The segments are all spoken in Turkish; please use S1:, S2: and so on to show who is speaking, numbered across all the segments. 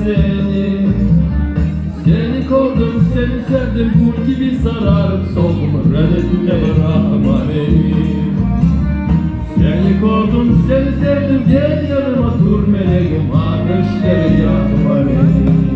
S1: seni. Seni korudum, seni sevdim, kul gibi sararıp soldum, redetine bırakma beni. Seni korudum, seni sevdim, gel yanıma dur meleğim, ateşleri yakma beni.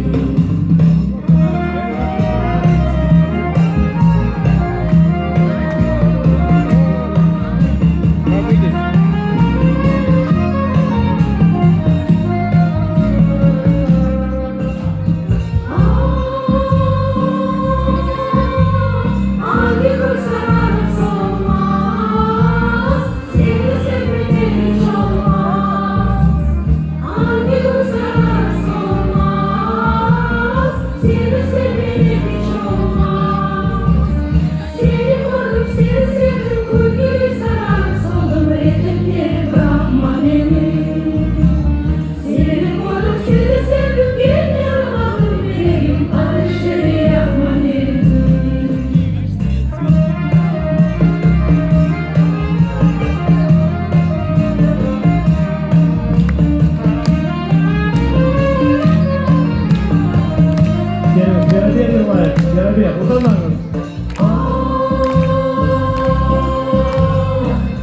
S2: Gel buradan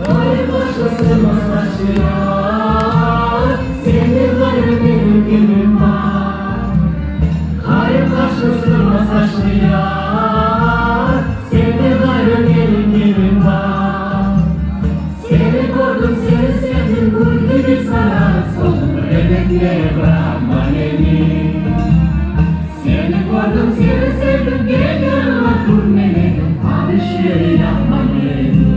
S1: Hayır başkasına saçıyor, senin gayrı benim gülüm var. Hayır başkasına saçıyor, senin gayrı benim gülüm var. Seni korudum, seni sevdim, kul gibi sararıp soldum, reddetlere bırakma beni. Seni korudum, seni sevdim, gel yanıma dur meleğim, ateşleri yakma beni.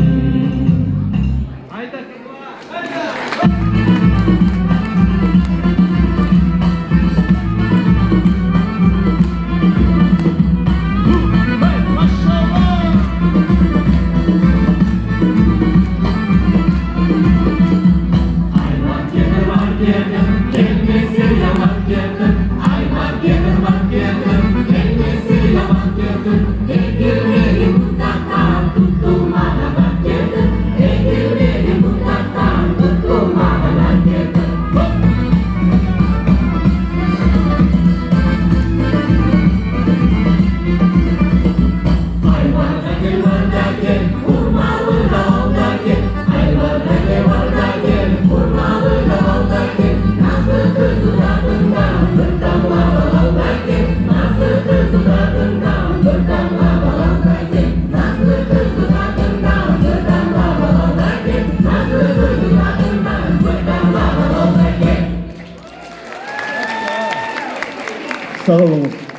S2: Sağ olun.